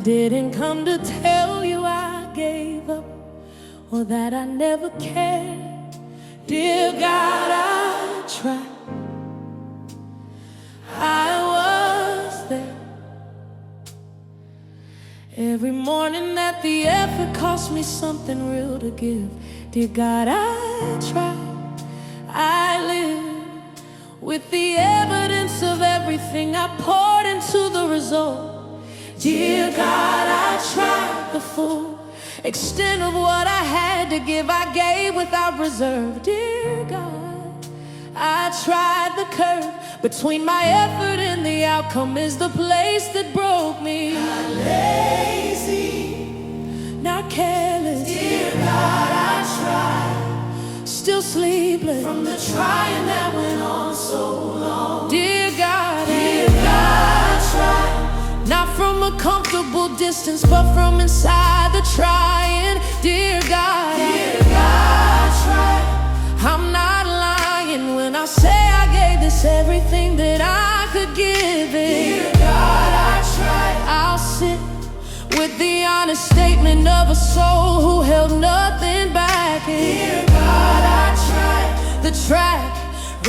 Didn't come to tell you I gave up or that I never cared. Dear God, I tried. I was there every morning that the effort cost me something real to give. Dear God, I tried. I live with the evidence of everything I poured into the result. Dear God, I tried. The full extent of what I had to give, I gave without reserve. Dear God, I tried. The curve between my effort and the outcome is the place that broke me. Not lazy, not careless. Dear God, I tried. Still sleepless from the trying that went on so long. Dear God, I tried. Not from a comfortable distance, but from inside the trying. Dear God, I tried. I'm not lying when I say I gave this everything that I could give it. Dear God, I tried. I'll sit with the honest statement of a soul who held nothing back. Dear God, I tried. The track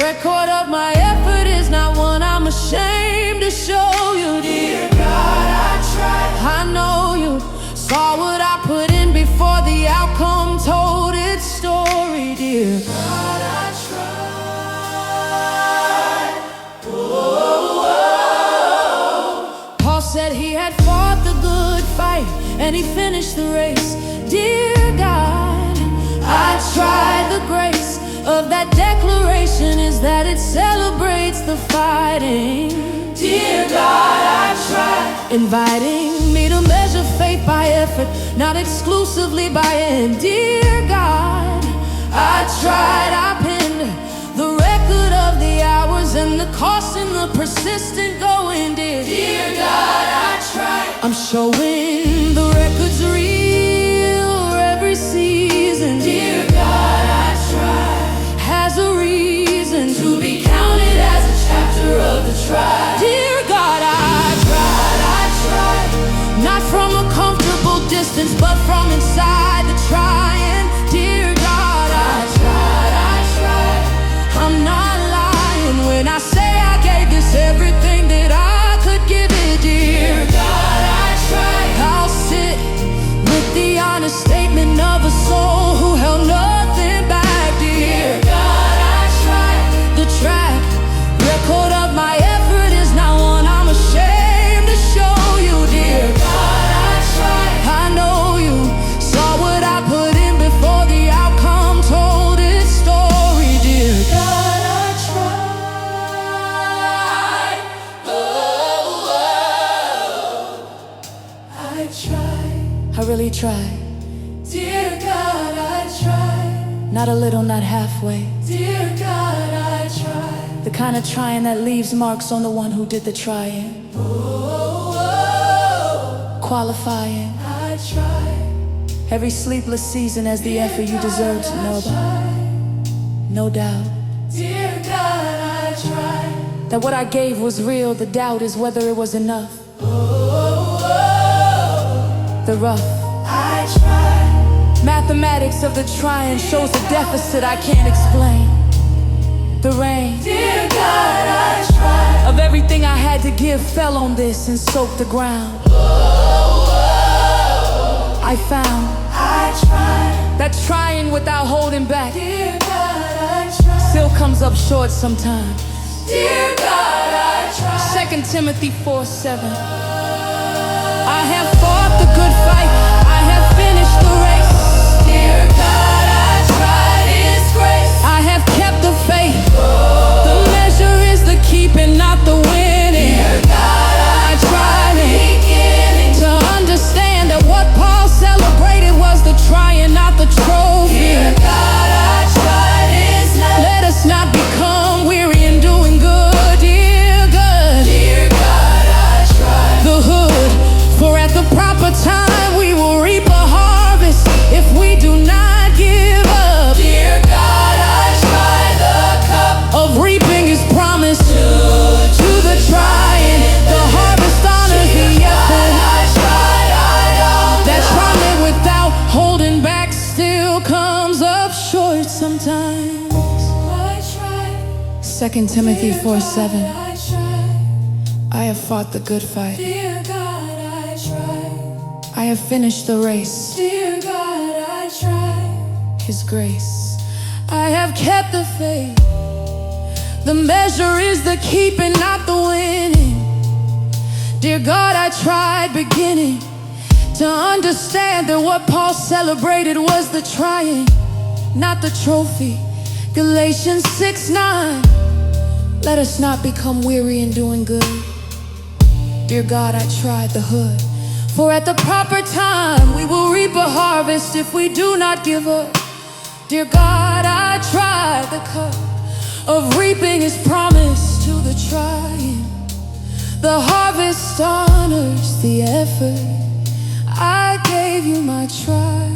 record of my effort is not one I'm ashamed to show you. Dear God, I tried. I know you saw what I put in before the outcome told its story. Dear God, I tried. Whoa, whoa. Paul said he had fought the good fight and he finished the race. Dear God, I tried. The grace of that declaration is that it celebrates the fighting. Dear God, I tried. Inviting me to measure faith by effort, not exclusively by end. Dear God, I tried. I pinned the record of the hours and the cost and the persistent going. Dear God, I tried. I'm showing the record's real every season. Dear God, I tried. Has a reason to be counted as a chapter of the tribe. Dear God, I tried. Not from a comfortable distance, but from inside the trying. Dear God, I tried. I'm not lying when I say I gave this everything that I could give it. Dear God, I tried. I'll sit with the honest statement of a soul who held nothing back. Dear God, I tried. The track record of my effort is not one I'm ashamed to show you. Dear God, I tried. I know you saw what I put in before the outcome told its story. Dear God, I tried. Oh, I tried. I really tried. Dear God, I tried. Not a little, not halfway. Dear God, I tried. The kind of trying that leaves marks on the one who did the trying. Qualifying. I tried. Every sleepless season as the effort you deserve to know about. No doubt. Dear God, I tried. That what I gave was real. The doubt is whether it was enough. The rough. I tried. Mathematics of the trying shows a deficit I can't explain. The rain, dear God, I tried. Of everything I had to give fell on this and soaked the ground. I found I tried. That trying without holding back, dear God, I tried. Still comes up short sometimes. Dear God, I tried. 2 Timothy 4:7. I have fought the good fight. I have finished the race. Dear God, I tried. His grace. I have kept the faith. The measure is the keeping, not the winning. Dear God, I tried to understand that what Paul celebrated was the trying, not the trophy. Dear God, I tried. Let us not become weary in doing good. Dear God, I tried. The hood, for at the proper 2 Timothy Dear 4:7. God, I tried. I have fought the good fight. Dear God, I tried. I have finished the race. Dear God, I tried. His grace. I have kept the faith. The measure is the keeping, not the winning. Dear God, I tried beginning to understand that what Paul celebrated was the trying, not the trophy. Galatians 6:9. Let us not become weary in doing good. Dear God, I tried the hood. For at the proper time we will reap a harvest if we do not give up. Dear God, I tried the cup of reaping is promised to the trying. The harvest honors the effort. I gave you my try.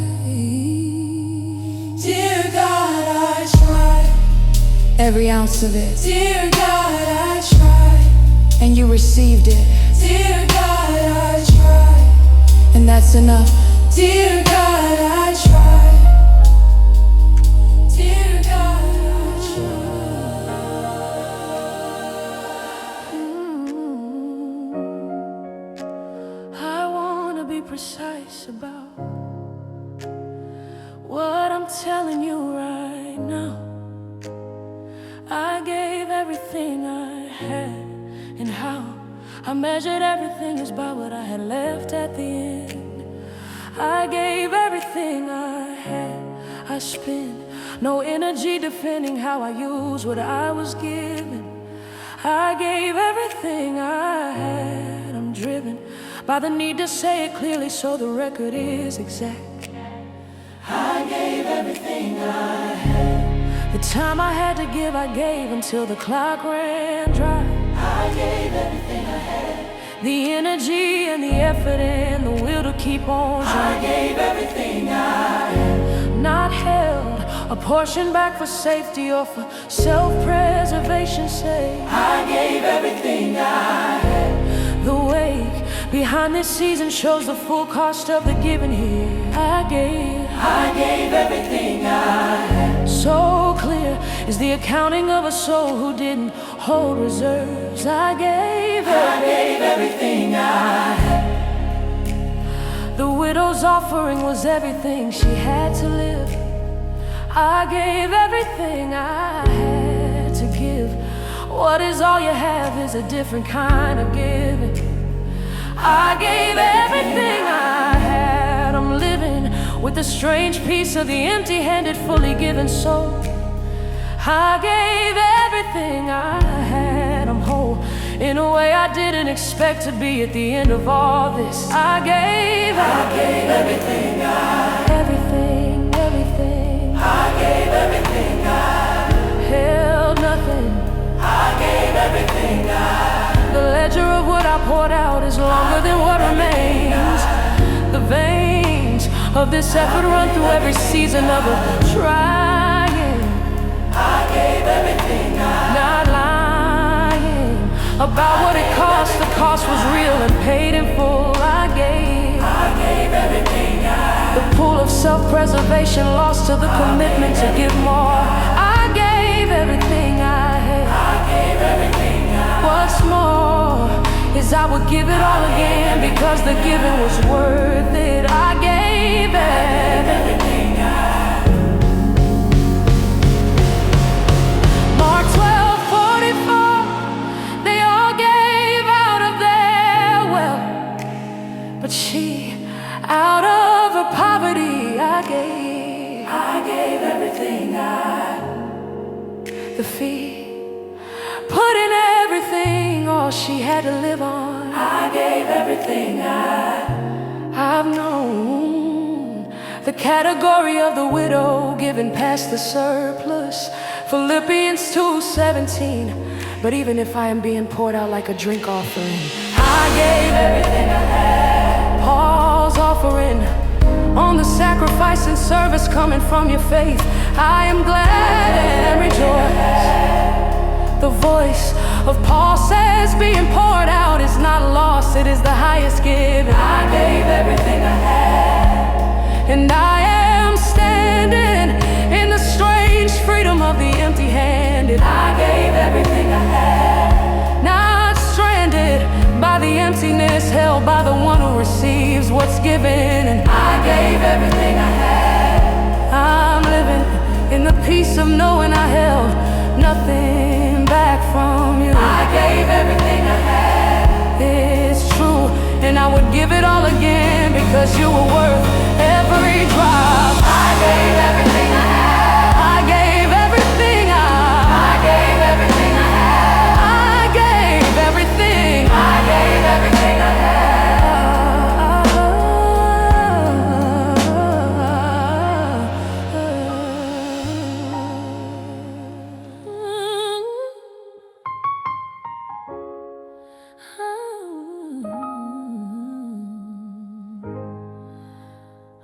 Dear God, I tried. Every ounce of it. Dear God, I tried. And you received it. Dear God, I tried. And that's enough. Dear God, I tried. Dear God, I tried. I wanna be precise about what I'm telling you right now. I gave everything I had, and how I measured everything is by what I had left at the end. I gave everything I had. I spent no energy defending how I used what I was given. I gave everything I had. I'm driven by the need to say it clearly so the record is exact. I gave everything I had. The time I had to give, I gave until the clock ran dry. I gave everything I had. The energy and the effort and the will to keep on trying. I gave everything I had. Not held a portion back for safety or for self-preservation's sake. I gave everything I had. The wake behind this season shows the full cost of the giving here. I gave everything I had. So clear is the accounting of a soul who didn't hold reserves. I gave everything I had. The widow's offering was everything she had to live. I gave everything I had to give. What is all you have is a different kind of giving. I gave everything I had. I'm living with the strange peace of the empty-handed, fully given soul. I gave everything I had. I'm whole in a way I didn't expect to be at the end of all this. I gave everything I had. Everything. I gave everything I held nothing. I gave everything I. The ledger of what I poured out is longer than what remains. The veins of this effort run through every season of the trying. I gave everything I. Not lying about what it cost. The cost was real and paid in full. I gave everything I. The pool of self-preservation lost to the commitment to give more. I gave everything I had. I gave everything I. What's more is I would give it all again because the giving was worth it. I gave everything I had. Mark 12:44. They all gave out of their wealth, but she, out of her poverty, I gave everything I. The fee, put in everything, all she had to live on. I gave everything I've known. The category of the widow, giving past the surplus. Philippians 2:17. But even if I am being poured out like a drink offering, I gave everything I had. Paul's offering on the sacrifice and service coming from your faith. I am glad and rejoice. The voice of Paul says being poured out is not lost, it is the highest given. I gave everything I had, and I am standing in the strange freedom of the empty-handed. I gave everything given, and I gave everything I had. I'm living in the peace of knowing I held nothing back from you. I gave everything I had. It's true, and I would give it all again because you were worth every drop. I gave everything I had. I gave everything I gave everything I had. I gave everything. I gave everything I had.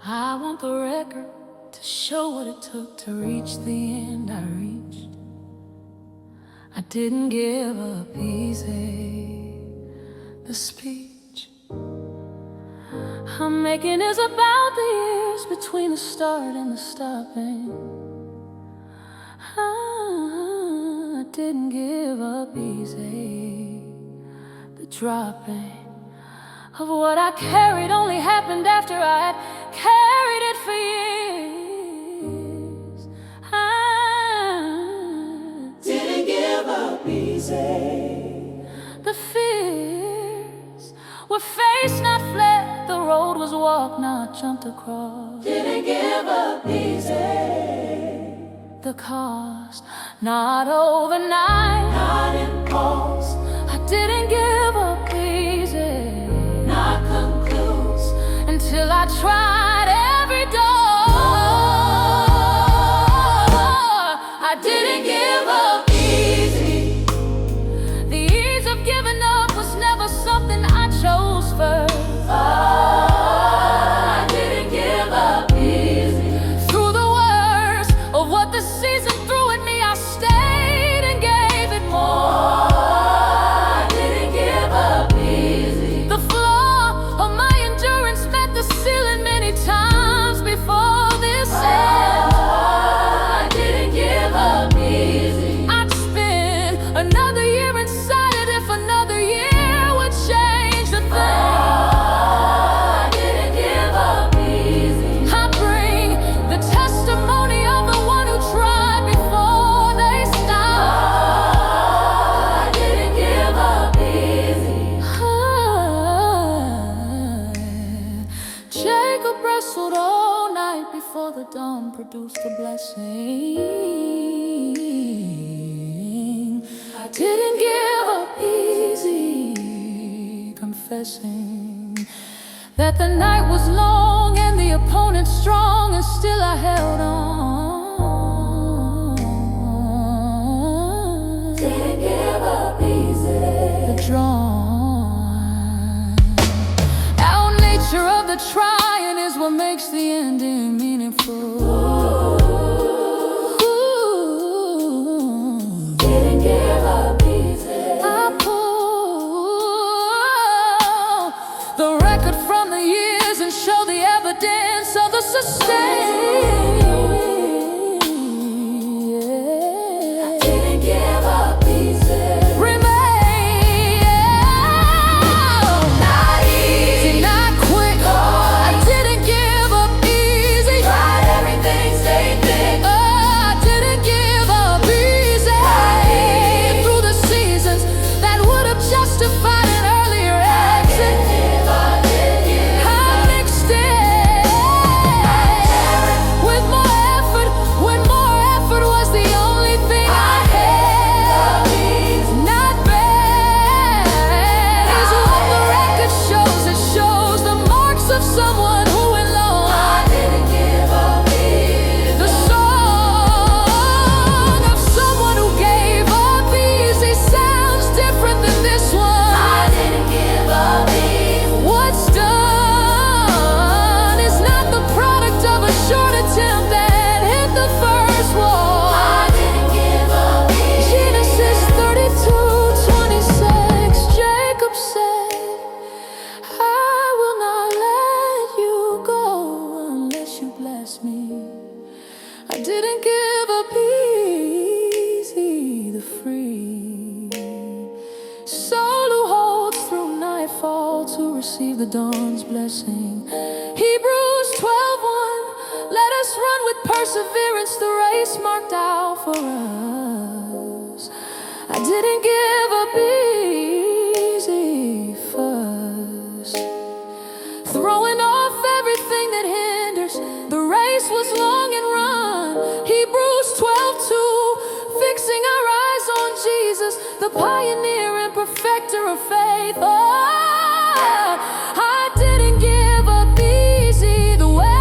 I want the record to show what it took to reach the end I reached. I didn't give up easy. The speech I'm making is about the years between the start and the stopping. I didn't give up easy. The dropping of what I carried only happened after I had carried it for years. I didn't give up easy. The fears were faced, not fled. The road was walked, not jumped across. Didn't give up easy. The cost, not overnight, not impulse. I didn't give up easy. Not concludes until I tried every door. I didn't give up easy. The ease of giving up was never something I chose first. I didn't give up easy. Through the worst of what the season threw at me, I stayed and gave it more. I didn't give up easy. The flaw of my endurance met the ceiling many times before this end. I didn't give up easy. I'd spend another year inside it if another year would change the thing. I didn't give up easy. I bring the testimony of the one who tried before they stopped. I didn't give up easy. Jacob wrestled all night before the dawn produced a blessing. I didn't give up easy, confessing that the night was long and the opponent strong, and still I held on. Didn't give up easy. The drawn out nature of the trying is what makes the ending meaningful. Didn't give up easy. I pull the record from the years and show the evidence of the sustain. I didn't give up easy. Remain not easy, not quick. I didn't give up easy. Tried everything, stayed thick. I didn't give up easy. Through the seasons that would have justified an earlier exit. I mixed it with more effort when more effort was the only thing I had. Not bad is what the record shows. It shows the marks of someone who went long. I didn't give up easy. The song of someone who gave up easy sounds different than this one. I didn't give up easy. What's done is not the product of a short attempt that hit the first wall. I didn't give up easy. Genesis 32:26, Jacob said, I will not let you go unless you bless me. I didn't give up easy. The free soul who holds through nightfall to receive the dawn's blessing. must run with perseverance the race marked out for us. I didn't give up easy first, throwing off everything that hinders. The race was long and run. Hebrews 12:2, fixing our eyes on Jesus, the pioneer and perfecter of faith. I didn't give up easy. The weight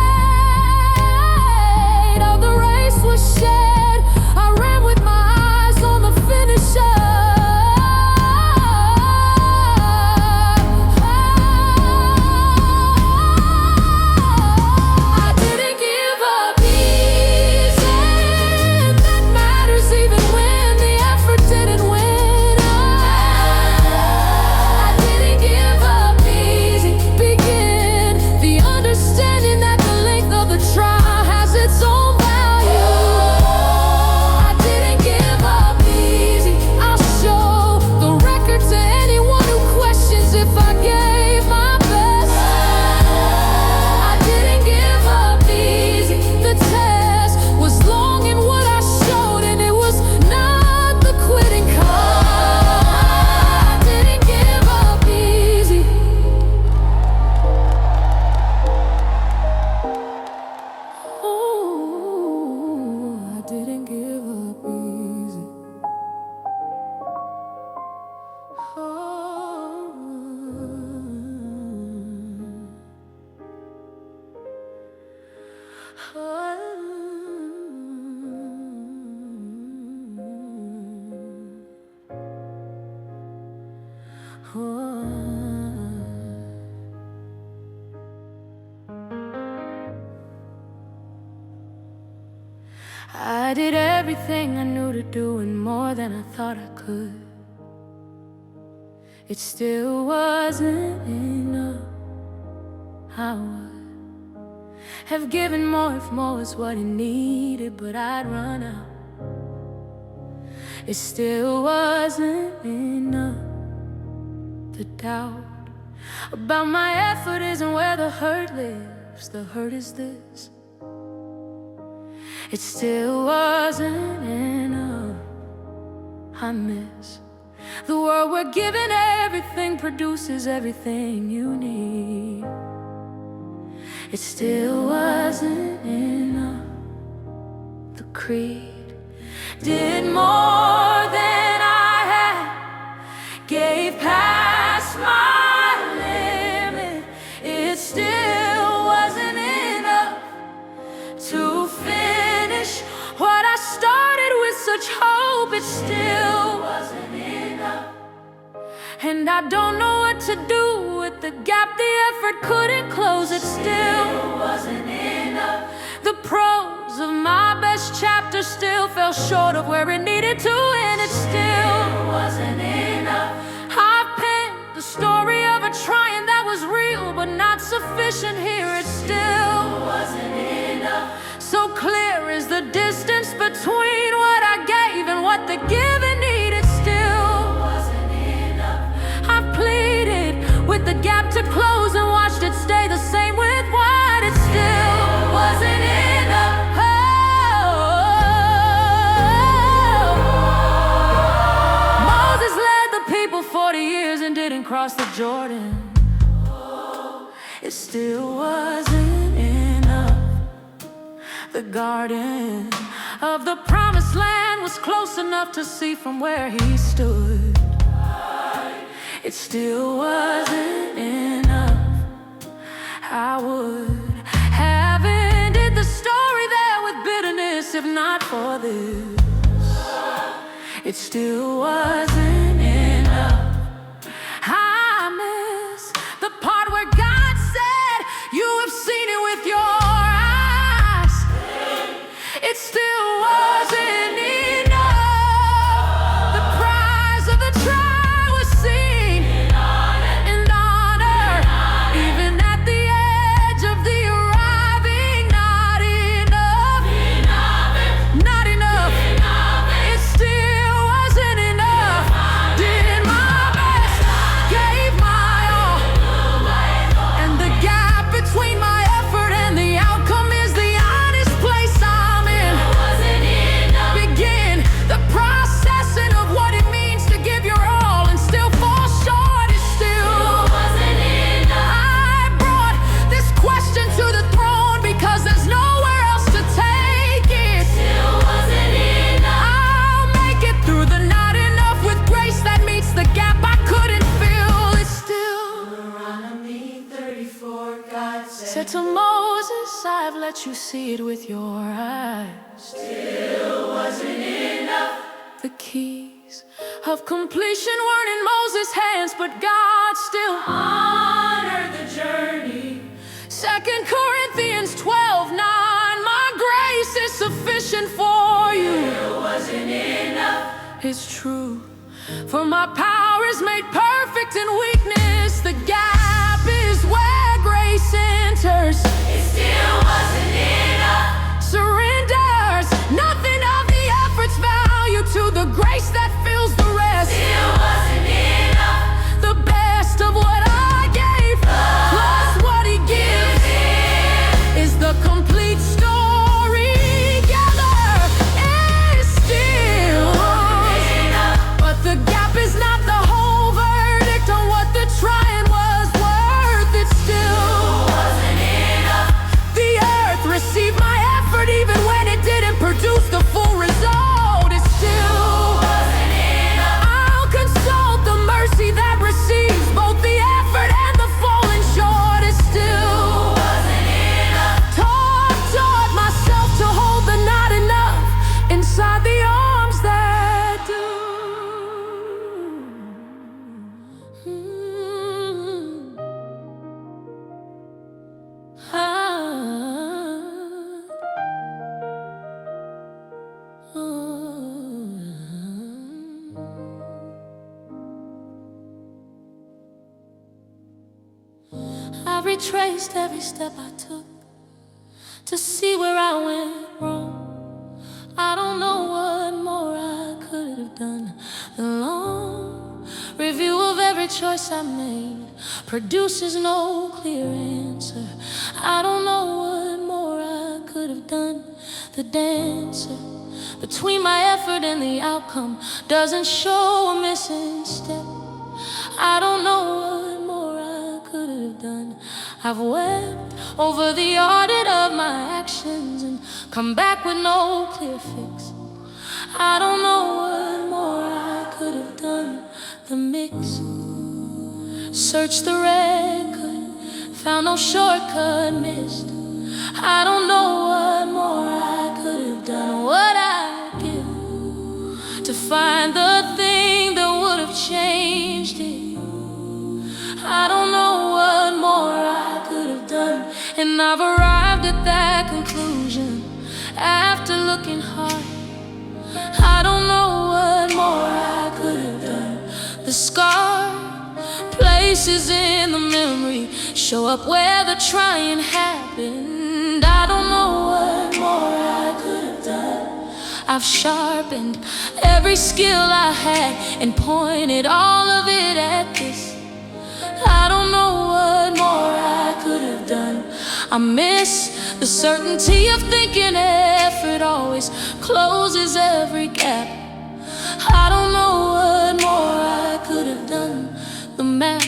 of the race was shed. I ran with my eyes on the finisher. I didn't give up easy. That matters even when the effort didn't win. I didn't give up easy. Begin the understanding that the length of the trial has its own value. I didn't give up easy. I'll show the record to anyone who questions if I gave my best. I didn't give up easy. The test was long in what I showed, and it was not the quitting call. I didn't give up easy. Oh, I didn't give up easy. I did everything I knew to do and more than I thought I could. It still wasn't enough. I would have given more if more was what it needed, but I'd run out. It still wasn't enough. The doubt about my effort isn't where the hurt lives. The hurt is this: it still wasn't enough. I miss the world where giving everything produces everything you need. It still wasn't enough. The creed did more than I had, gave past my limit. It still wasn't enough to finish what I started with such hope. It still wasn't enough. And I don't know what to do with the gap the effort couldn't close. It still wasn't enough. The prose of my best chapter still fell short of where it needed to end. It still wasn't enough. I penned the story of a trying that was real but not sufficient here. It still wasn't enough. So clear is the distance between what I gave and what the giving needed. Still wasn't enough. I pleaded with the gap to close and watched it stay the same with what it still wasn't enough. Moses led the people 40 years and didn't cross the Jordan. It still wasn't enough. The garden of the promised land was close enough to see from where he stood. It still wasn't enough. I would have ended the story there with bitterness if not for this. It still wasn't enough. I miss the part where God said, "You have seen it with your eyes." It still wasn't enough. The prize of the trial was seen in honor, even at the edge of the arriving. Not enough, not enough. It still wasn't enough. Moses, I've let you see it with your eyes. Still wasn't enough. The keys of completion weren't in Moses' hands, but God still honored the journey. 2 Corinthians 12:9, my grace is sufficient for you. Still wasn't enough. It's true, for my power is made perfect in weakness. The gap is where grace enters. It still wasn't enough. Surrenders nothing of the effort's value to the grace that fills the rest. Still wasn't enough. The best of what I gave, plus what he gives, is the complete story. Gather is still wasn't enough. But the gap is not the whole verdict on what the trying was worth. It still wasn't enough. The earth received my effort even when it didn't produce the full result. It still wasn't enough. I'll consult the mercy that receives both the effort and the falling short. It still wasn't enough. Taught myself to hold the not enough inside the arms that do. I've retraced every step I took to see where I went wrong. I don't know what more I could have done. The long review of every choice I made produces no clear answer. I don't know what more I could have done. The dancer between my effort and the outcome doesn't show a missing step. I don't know what more I could have done. I've wept over the audit of my actions and come back with no clear fix. I don't know what more I could have done. The mix, searched the record, found no shortcut missed. I don't know what more I could have done. What I'd give to find the thing that would have changed it. I don't know what more I could have done, and I've arrived at that conclusion after looking hard. I don't know what more I could have done. The scar places in the memory show up where the trying happened. I don't know what more I could have done. I've sharpened every skill I had and pointed all of it at this. I don't know what more I could have done. I miss the certainty of thinking effort always closes every gap. I don't know what more I could have done. The map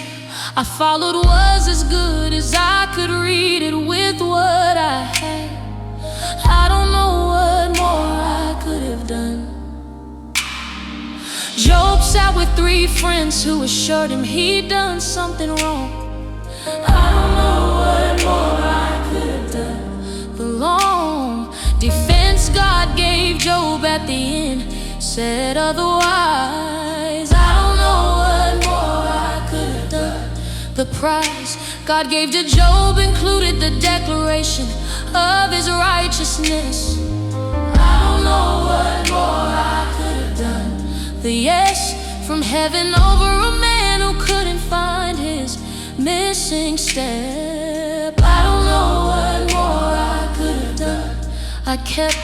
I followed was as good as I could read it with what I had. I don't know what more I could have done. Job sat with 3 friends who assured him he'd done something wrong. I don't know what more I could have done. The long defense God gave Job at the end said otherwise. I don't know what more I could have done. The prize God gave to Job included the declaration of his righteousness. I don't know what more I could have done. The yes from heaven over a man who couldn't find his missing step. I don't know what more I could have done. I kept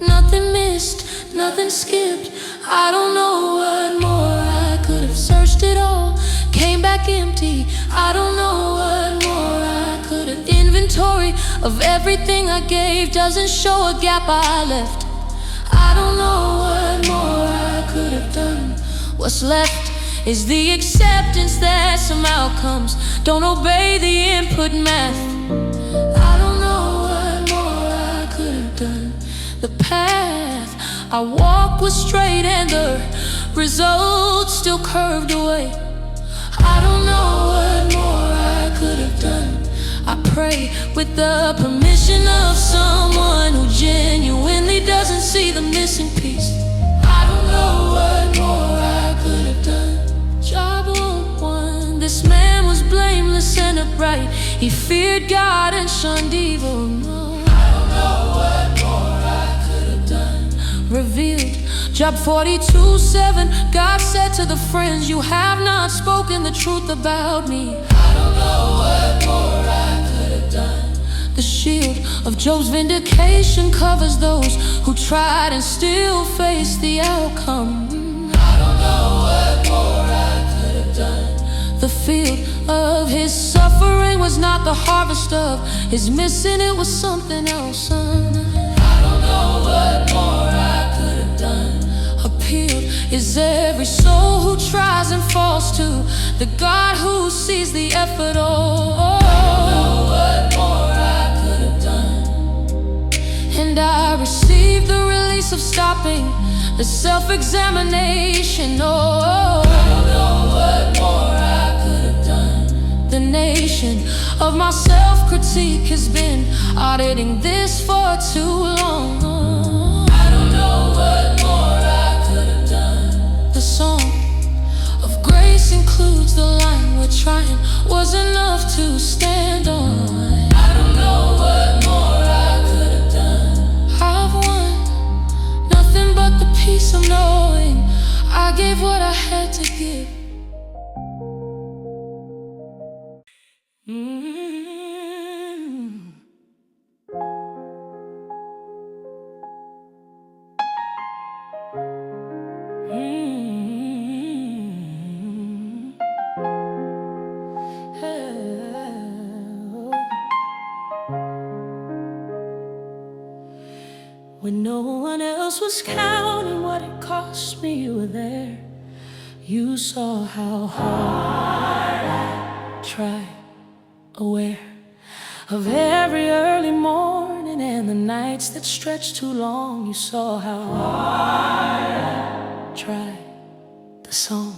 nothing missed, nothing skipped. I don't know what more I could have searched it all, came back empty. I don't know what more I could have. Inventory of everything I gave doesn't show a gap I left. I don't know what more I could have done. What's left is the acceptance that some outcomes don't obey the input math. I don't know what more I could have done. The path I walked was straight and the results still curved away. I don't know what more I could have done. I pray with the permission of someone who genuinely doesn't see the missing piece. I don't know what more I could have done. Job 1, this man was blameless and upright. He feared God and shunned evil. No, I don't know what more I could have done. Revealed, Job 42:7. God said to the friends, you have not spoken the truth about me. I don't know what more I could have done. The shield of Job's vindication covers those who tried and still face the outcome. I don't know what more I could have done. The field of his suffering was not the harvest of his missing, it was something else, son. I don't know what more I could have done. Appealed is every soul who tries and falls to the God who sees the effort. Oh, I don't know what more I could have done. And I received the release of stopping the self-examination. Oh, I don't know what more I could have done. The nation of my self-critique has been auditing this for too long. I don't know what more I could have done. The song of grace includes the line, we're trying was enough to stand on. I don't know what more I could have done. I've won nothing but the peace of knowing I gave what I had to give. When no one else was counting what it cost me, you were there. You saw how hard I tried, aware of every early morning and the nights that stretched too long. You saw how hard I tried. The song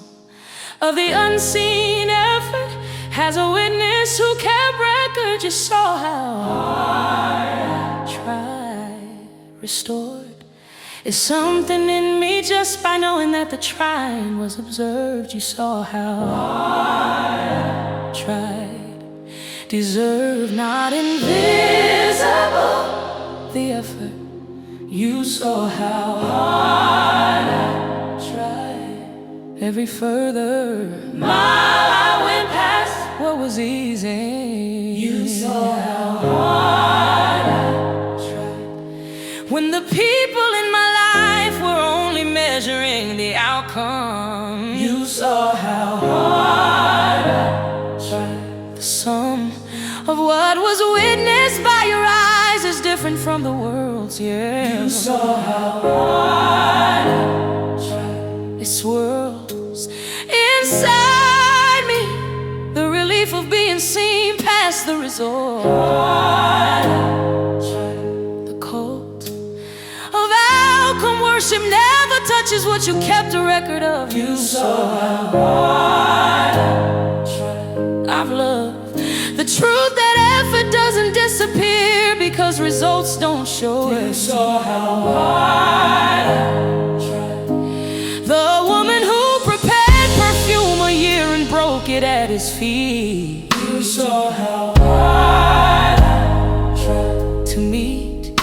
of the unseen effort has a witness who kept record. You saw how hard I tried. Restored is something in me just by knowing that the trying was observed. You saw how hard I tried. Deserved, not invisible, the effort. You saw how hard I tried. Every further mile I went past what was easy. You saw how hard I tried. When the people in my life were only measuring the outcome, you saw how hard I tried. The sum of what was witnessed by your eyes is different from the world's, yeah. You saw how hard I tried. This world's inside me, the relief of being seen past the result. Hard I tried. The cold of outcome worship never touches what you kept a record of. You saw how hard I tried. I've loved the truth that effort doesn't disappear because results don't show it. You saw how hard I tried. The woman who prepared perfume a year and broke it at his feet. You saw how hard I tried. To meet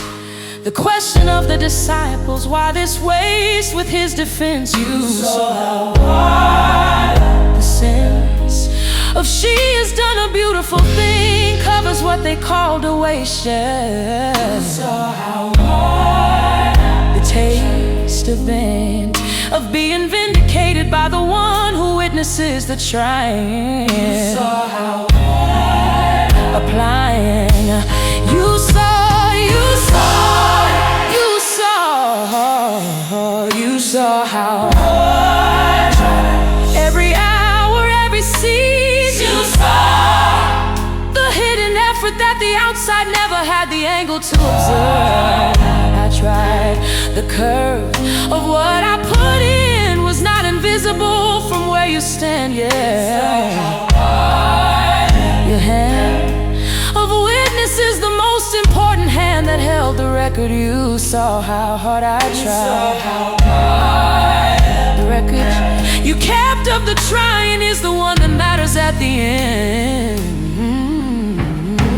the question of the disciples, why this waste with his defense? You saw how hard I tried. The sense of she has done a beautiful thing covers what they called a waste. You saw how hard I tried. The taste of end of being vindicated by the one who witnesses the trying. You saw how hard I applying. You saw how hard every hour, every seed. You saw the hidden effort that the outside never had the angle to observe. I tried. The curve of what I put in was not invisible from where you stand, yeah. Your hand record, you saw how hard I tried. The record you kept of the trying is the one that matters at the end.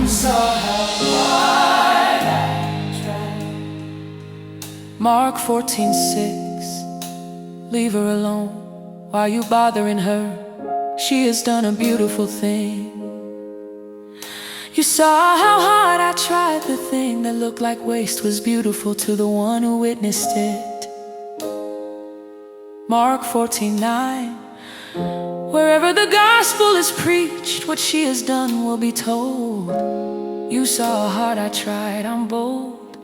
You saw how hard I tried. Mark 14:6. Leave her alone. Why are you bothering her? She has done a beautiful thing. You saw how hard I tried. The thing that looked like waste was beautiful to the one who witnessed it. Mark 14:9. Wherever the gospel is preached, what she has done will be told. You saw how hard I tried, I'm bold.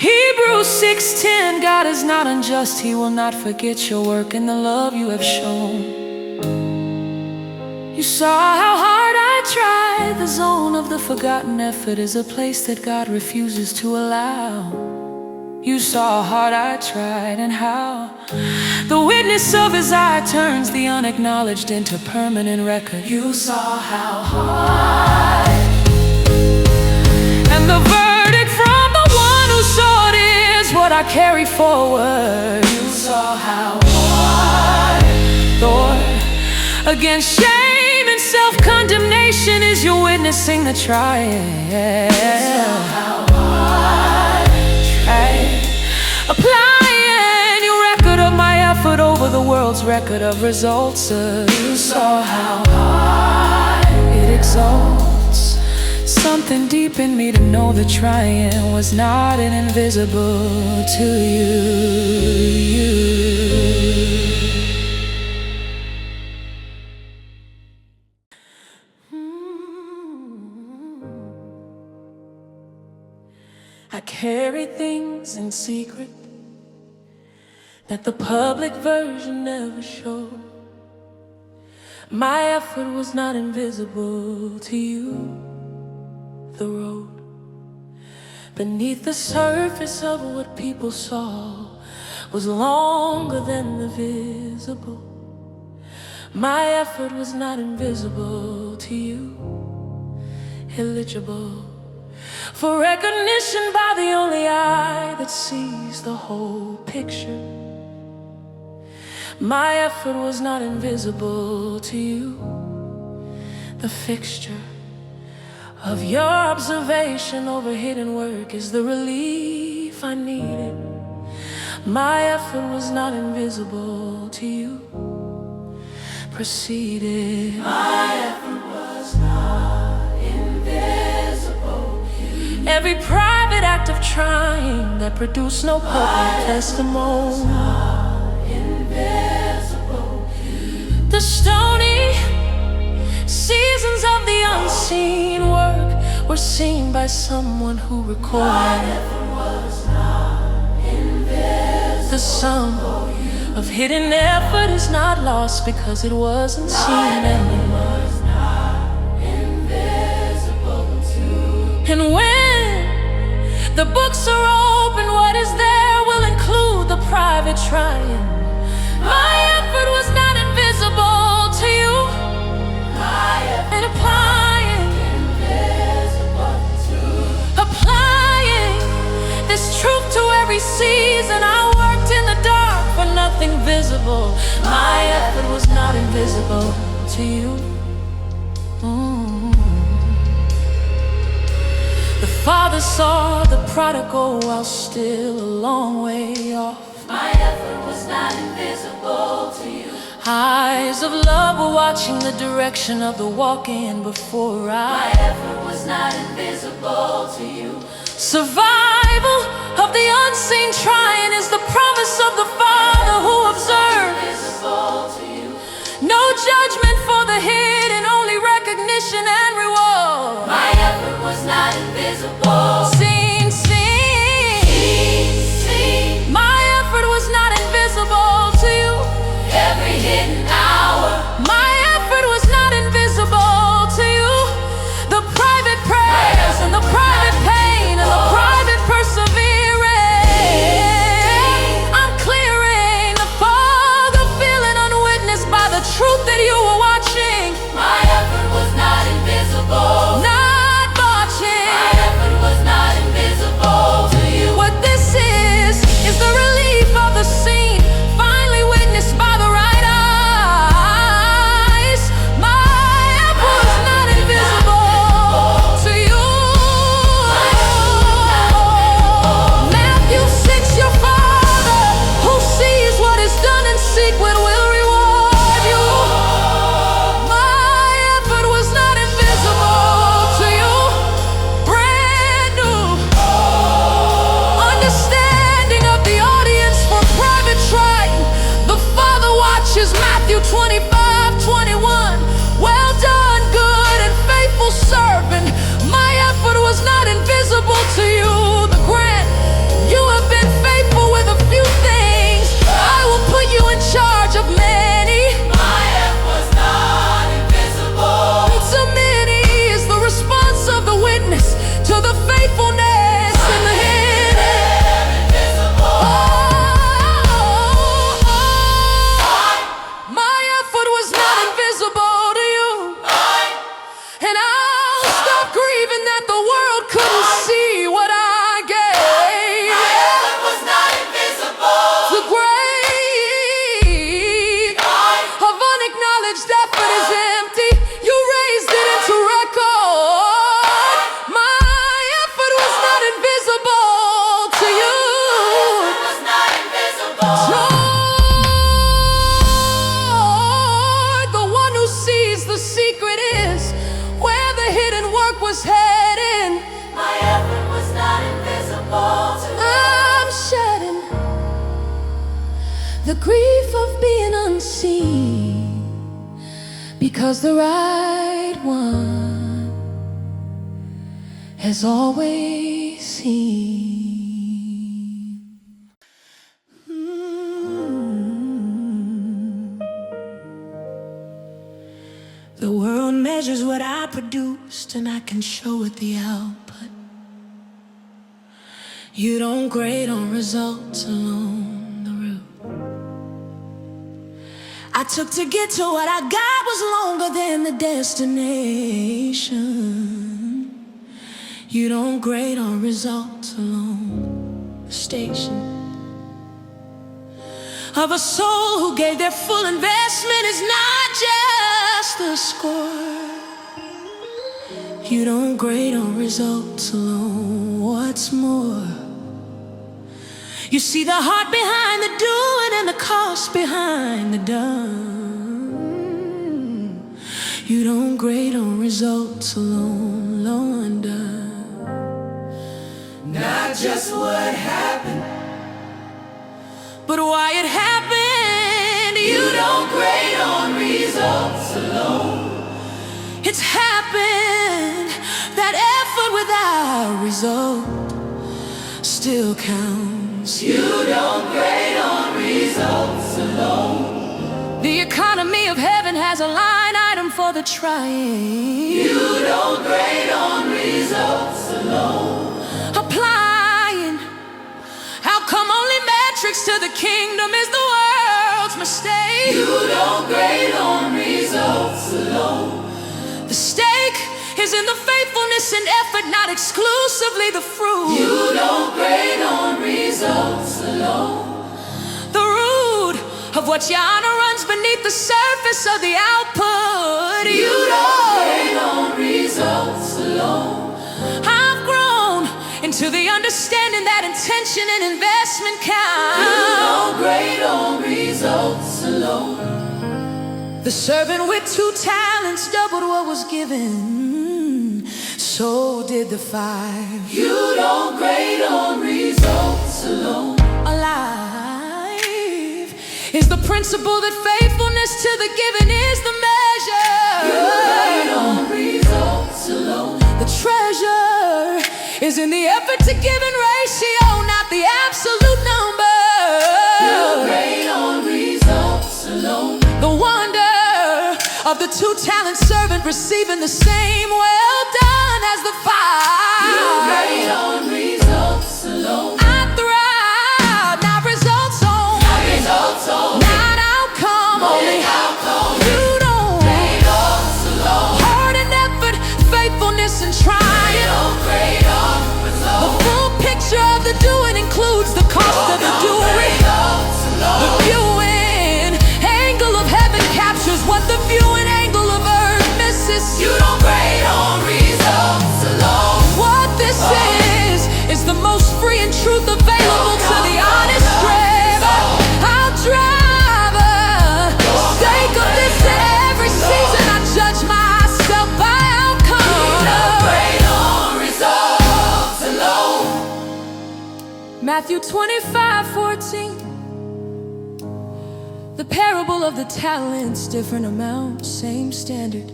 Hebrews 6:10. God is not unjust, He will not forget your work and the love you have shown. You saw how hard I tried. The zone of the forgotten effort is a place that God refuses to allow. You saw how hard I tried and how the witness of His eye turns the unacknowledged into permanent record. You saw how hard, and the verdict from the one who saw it is what I carry forward. You saw how hard, Lord, against shame and self-condemnation is you witnessing the trial. How hard, applying your record of my effort over the world's record of results. You saw how hard it exalts something deep in me to know the trying was not an invisible to you. I carry things in secret that the public version never showed. My effort was not invisible to you. The road beneath the surface of what people saw was longer than the visible. My effort was not invisible to you, eligible for recognition by the only eye that sees the whole picture. My effort was not invisible to you, the fixture of your observation over hidden work is the relief I needed. My effort was not invisible to you, preceded. My effort was not invisible. Every private act of trying that produced no public testimony. The stony seasons of the unseen work were seen by someone who recorded. The sum of hidden effort is not lost because it wasn't seen anymore. And when the books are open, what is there will include the private trying. My effort was not invisible to you. And applying this truth to every season, I worked in the dark for nothing visible. My effort was not invisible to you. The Father saw the prodigal while still a long way off. My effort was not invisible to you. Eyes of love were watching the direction of the walk-in before my effort was not invisible to you. Survival of the unseen trying is the promise of the Father who observed. No judgment for the hidden, only recognition and reward. My effort was not invisible. Seen, seen. My effort was not invisible to you. Every hidden hour, my effort was not invisible to you. The private prayers and the private pain and the private persevering. I'm clearing the fog of feeling unwitnessed by the truth that you were watching. My effort was not invisible. Not watching. My effort was not invisible. the grief of being unseen, because the right one has always seen. The world measures what I produced, and I can show it the output. You don't grade on results alone, the route I took to get to what I got was longer than the destination. You don't grade on results alone, the station of a soul who gave their full investment is not just the score. You don't grade on results alone. What's more, you see the heart behind the doing and the cost behind the done. You don't grade on results alone, long undone. Not just what happened, but why it happened. you don't grade on results alone. It's happened. That effort without result still counts. You don't grade on results alone. The economy of heaven has a line item for the trying. You don't grade on results alone. Applying outcome only metrics to the kingdom is the world's mistake. You don't grade on results alone. The stake is in the faithfulness and effort, not exclusively the fruit. You don't grade on results alone. The root of what you honor runs beneath the surface of the output. You don't grade on results alone. I've grown into the understanding that intention and investment count. You don't grade on results alone. The servant with 2 talents doubled what was given, so did the 5. You don't grade on results alone. Alive is the principle that faithfulness to the given is the measure. You grade on results alone. The treasure is in the effort to given ratio, not the absolute number. You grade on results alone. The wonder of the 2-talent servant receiving the same well done as the 5. You grade on results alone. I thrive, not results only. Not results only. Not outcome only. Outcome. You don't Grade alone. hard and effort, faithfulness and trying. You don't grade on The results. full picture of the doing includes the cost of the doing. The viewing angle of heaven captures what the viewing angle of earth misses. You don't grade on results alone. What this is the most free and truth available to the honest driver. I'll drive sake of this in every season. I judge myself by outcome. You don't grade on results alone. Matthew 25:14. The parable of the talents, different amounts, same standard.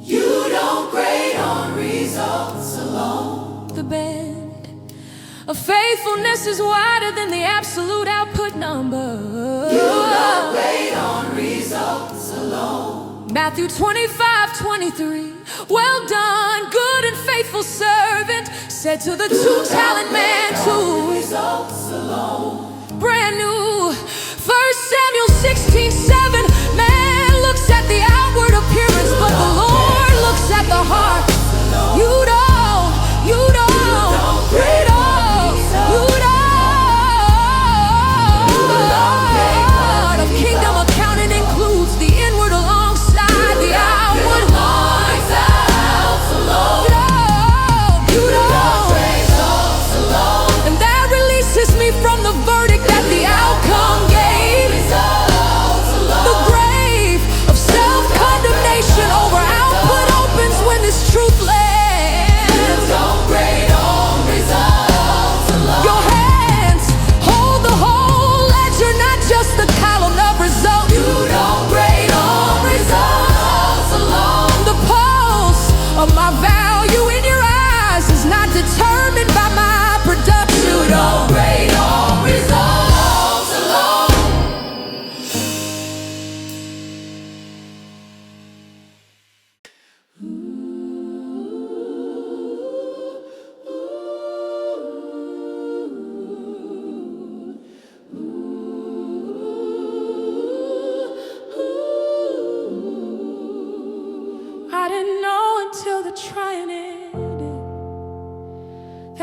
You don't grade on results alone. The band of faithfulness is wider than the absolute output number. You don't grade on results alone. Matthew 25:23. Well done, good and faithful servant, said to the 2-talent man too. Results alone. Brand new 1 Samuel 16:7. Man looks at the outward appearance, but the Lord looks at the heart. You don't grade of kingdom accounting includes the inward alongside the outward. You don't. And that releases me from the verdict that the outcome gave. The grave of self-condemnation over output opens when this truth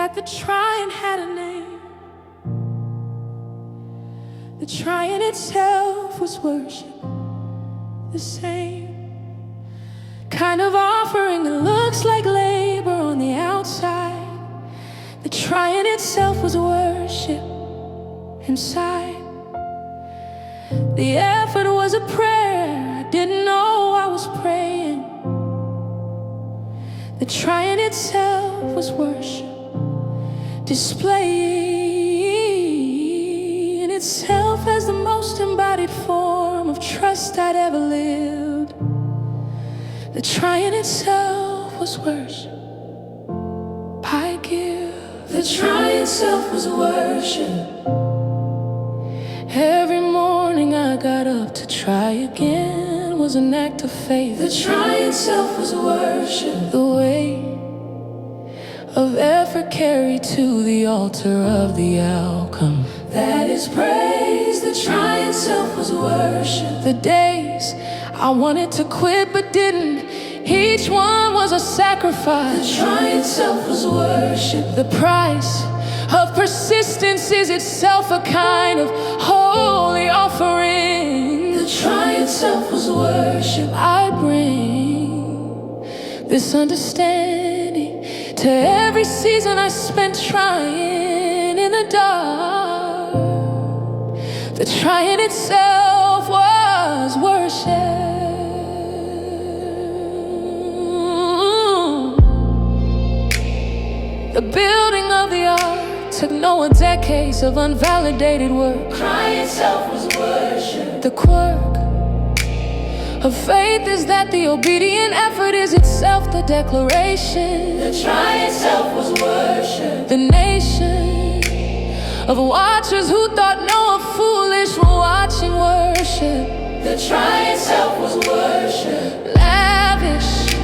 that the trying had a name. The trying itself was worship, the same kind of offering that looks like labor on the outside. The trying itself was worship inside. The effort was a prayer, I didn't know I was praying. The trying itself was worship, displaying itself as the most embodied form of trust I'd ever lived. The trying itself was worship, I give. The trying itself was worship. Every morning I got up to try again was an act of faith. The trying itself was worship. The weight of effort carried to the altar of the outcome, that is praise. The trying itself was worship. The days I wanted to quit but didn't, each one was a sacrifice. The trying itself was worship. The price of persistence is itself a kind of holy offering. The trying itself was worship. I bring this understanding to every season I spent trying in the dark. The trying itself was worship. The building of the ark took Noah decades of unvalidated work. Trying itself was worship. The quirk of faith is that the obedient effort is itself the declaration. The trying itself was worship. The nation of watchers who thought Noah foolish were watching worship. The trying itself was worship. Lavish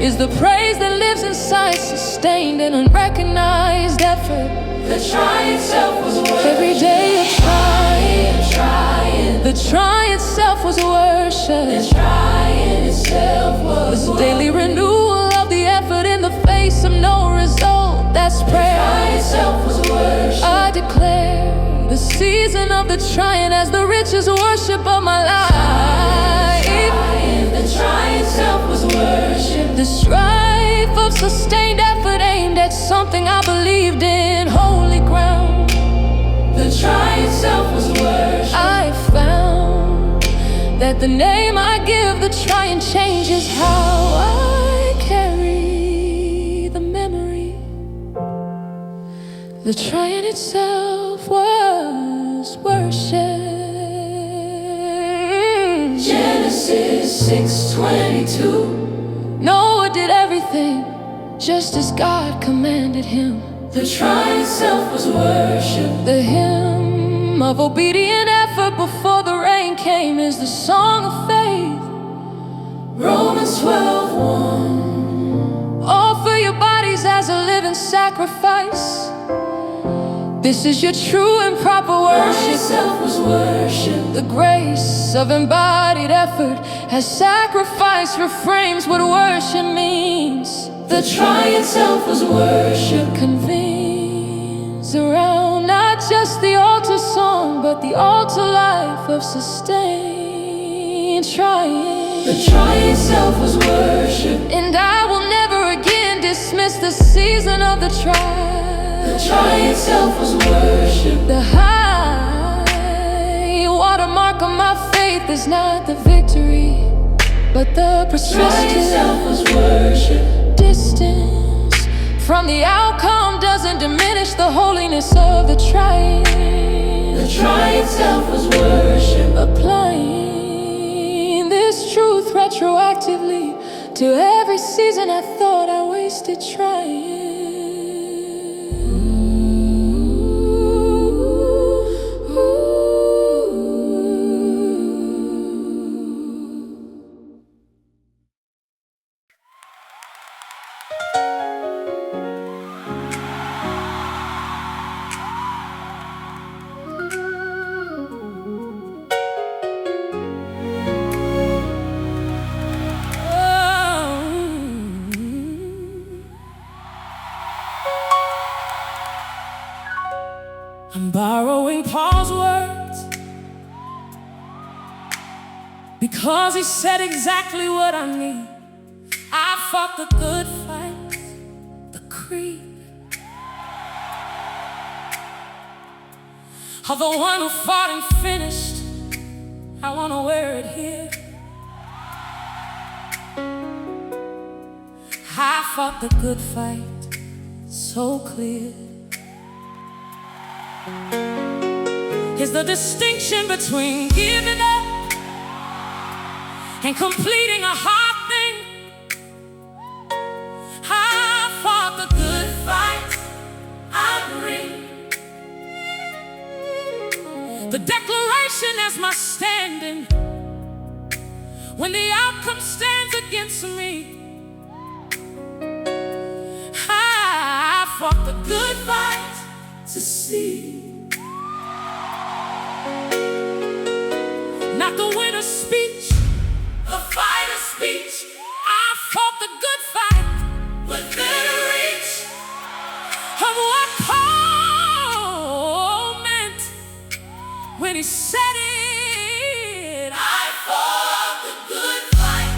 is the praise that lives inside sustained and unrecognized effort. The trying itself was worship. Every day of trying, the trying itself was worship. The trying itself was the daily renewal of the effort in the face of no result. That's prayer. The trying itself was worship. I declare the season of the trying as the richest worship of my life. The trying itself was worship. The strife of sustained effort aimed at something I believed in, holy ground. The trying itself was worship. I found that the name I give the trying changes how I carry the memory. The trying itself was worship. Genesis 6:22. Noah did everything just as God commanded him. The trying itself was worship. The hymn of obedient effort before the rain came is the song of faith. Romans 12:1. Offer your bodies as a living sacrifice. This is your true and proper worship. Itself was worship. The grace of embodied effort as sacrifice reframes what worship means. The trying itself was worship. Convenes around not just the altar song, but the altar life of sustained trying. The trying itself was worship. And I will never again dismiss the season of the trial. The trying itself was worship. The high watermark of my faith is not the victory, but the persistence. The trying itself was worship. Distance from the outcome doesn't diminish the holiness of the trying. The trying itself was worship. Applying this truth retroactively to every season I thought I wasted trying. I'm borrowing Paul's words because he said exactly what I need. I fought the good fight, the creed of the one who fought and finished. I want to wear it here. I fought the good fight so clear. Here's the distinction between giving up and completing a hard thing. I fought the good fight, I bring the declaration as my standing when the outcome stands against me. I fought the good fight to see, not the winner's speech, the fighter's speech. I fought the good fight within reach of what Paul meant when he said it. I fought the good fight,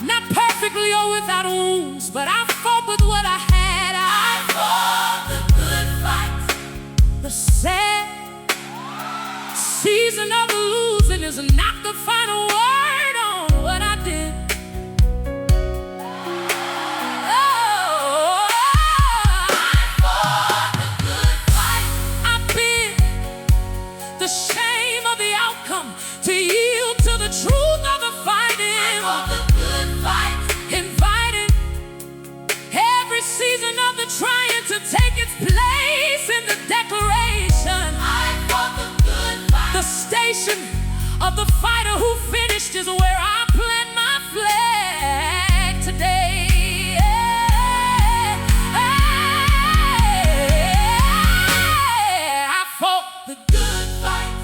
not perfectly or without wounds, but I fought with what I had. I fought the good fight. The sad season of losing is not the final word on what I did. Oh, I fought the good fight. I bid the shame of the outcome to yield to the truth of the fighting. I fought the good fight, inviting every season of the trying to take its place in the declaration. I fought the good fight. The station of the fighter who finished is where I plant my flag today. I fought the good fight,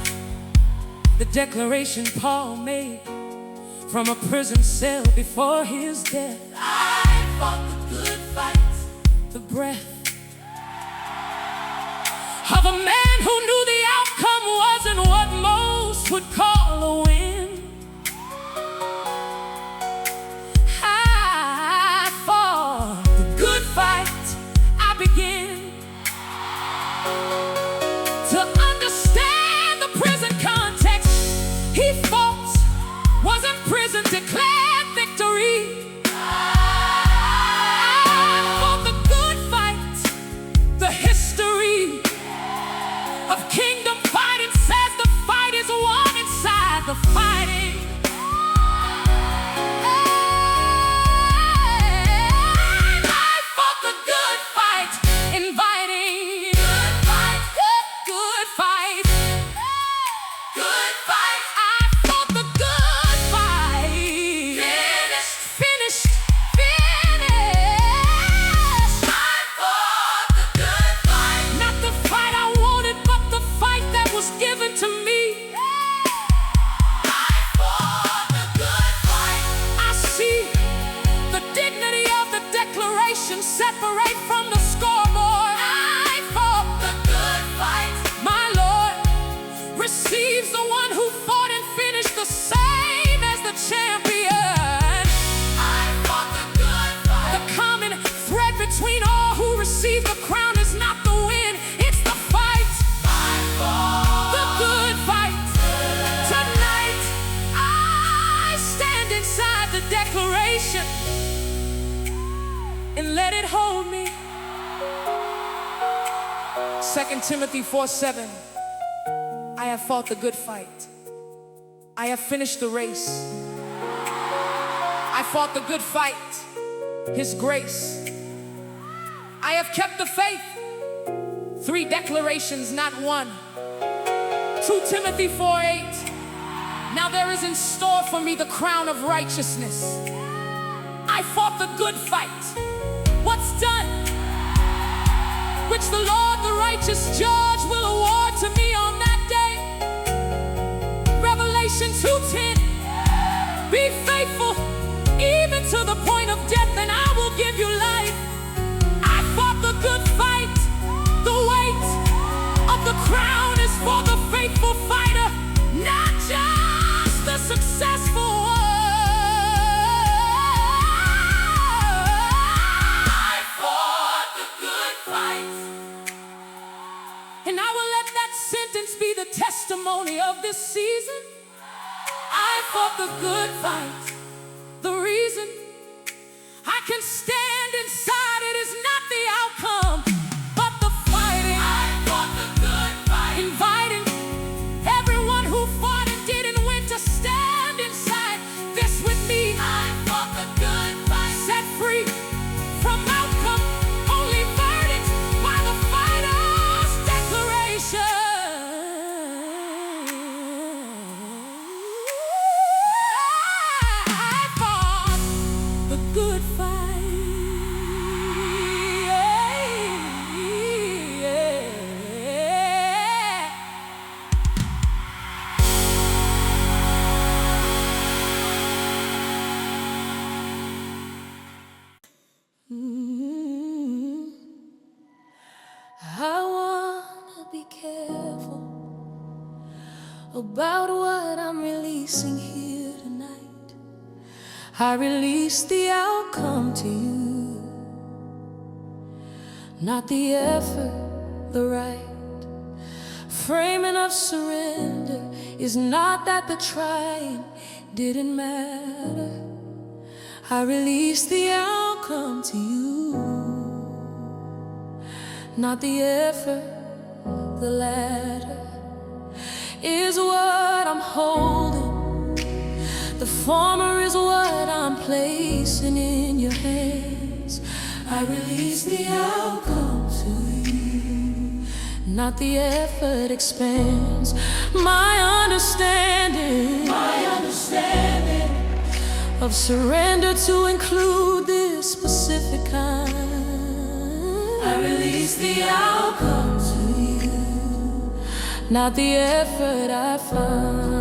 the declaration Paul made from a prison cell before his death. I fought the good fight, the breath of a man who knew the outcome wasn't what most would call a win. I fought the good fight. I begin to understand the prison context. He fought, was in prison, declared victory. I fought the good fight. The history of kingdom fighting says the fight is won inside the fighting. And I fought the good fight, inviting. Good fight, good fight, good fight. I fought the good fight. Finished. I fought the good fight. Not the fight I wanted, but the fight that was given to me. I fought the good fight. I see the dignity of the declaration separate from the scoreboard. I fought the good fight. My Lord receives the one who fought and finished the same as the champion. I fought the good fight. The common thread between all who receive the crown is not the win, it's the fight. I fought the good fight. Tonight, I stand inside the declaration and let it hold me. 2 Timothy 4:7. I have fought the good fight. I have finished the race. I fought the good fight, His grace. I have kept the faith. 3 declarations, not one. 2 Timothy 4:8. Now there is in store for me the crown of righteousness. I fought the good fight. What's done, which the Lord, the righteous judge, will award to me on that day. Revelation 2:10. Be faithful even to the point of death, and I will give you life. I fought the good fight, the weight testimony of this season. I fought the good fight. The reason I can stand inside it is not the outcome, but the fighting. I fought the good fight. Inviting everyone who fought and didn't win to stand inside this with me. I fought the good fight. Set free from outcome, only verdict by the fighter's declaration. I fought the good fight. I wanna be careful about what I'm releasing here tonight. I release the outcome to you, not the effort, the right framing of surrender is not that the trying didn't matter. I release the outcome to you, not the effort, the latter is what I'm holding. The former is what I'm placing in your hands. I release the outcome to you, not the effort expands my understanding of surrender to include this specific kind. I release the outcome to you, not the effort I find.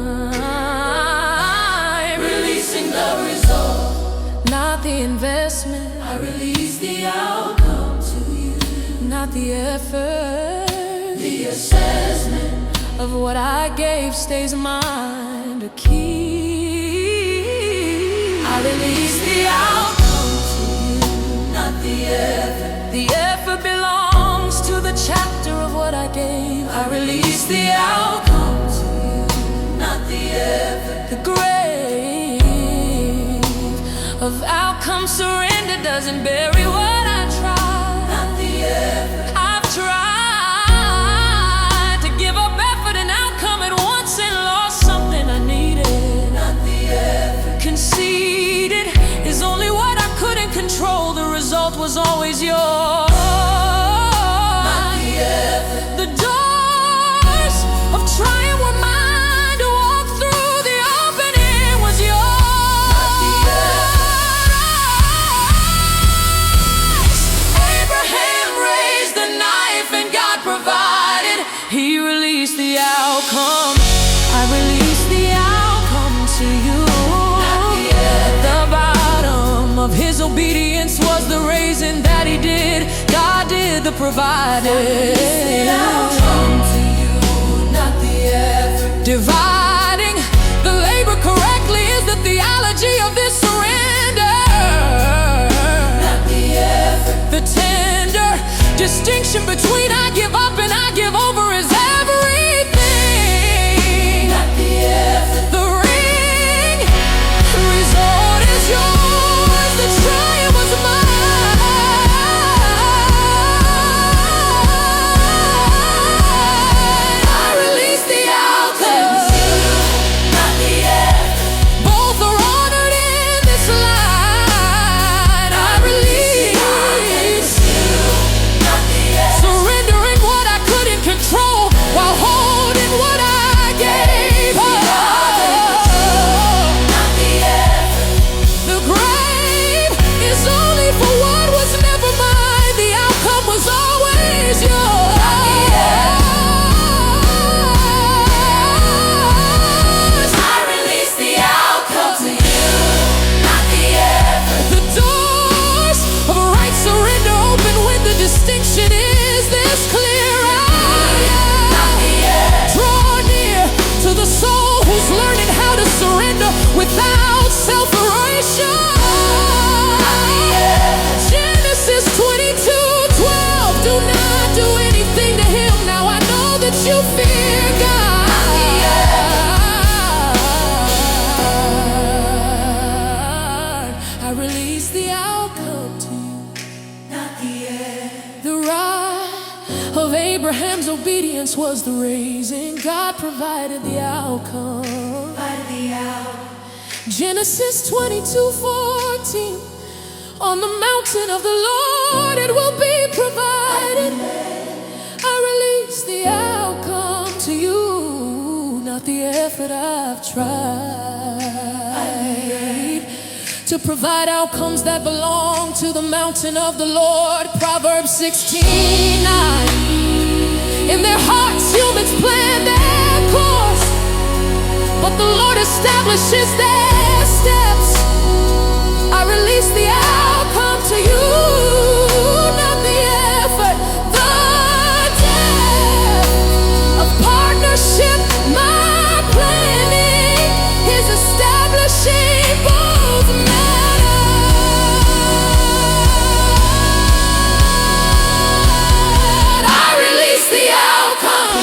Releasing the result, not the investment. I release the outcome to you, not the effort. The assessment of what I gave stays mine to keep. I release the outcome to you, not the effort. The effort belongs to the chapter of what I gave. I release the outcome to you, not the effort. The grave of outcome surrender doesn't bury what I tried, not the effort. I've tried to give up effort and outcome at once and lost something I needed, not the effort. Conceded is only what I couldn't control. The result was always yours. The doors of trying were mine to walk through. The opening was yours. Abraham raised the knife and God provided. He released the outcome. I released the outcome to you. The bottom of his obedience was the raising that he did. God did the providing. The outcome to you, not the effort. Dividing the labor correctly is the theology of this surrender, not the effort. The tender distinction between I give up and I give over is everything, not the effort. The ring result is yours. The trying was mine. Surrender The rod of Abraham's obedience was the raising. God provided the outcome. Genesis 22:14. On the mountain of the Lord it will be provided. I release the outcome to you, not the effort I've tried to provide outcomes that belong to the mountain of the Lord. Proverbs 16:9. In their hearts humans plan their course, but the Lord establishes their steps. I release the outcome to you, not the effort. The depth of partnership, my planning is establishing both matter. I release the outcome,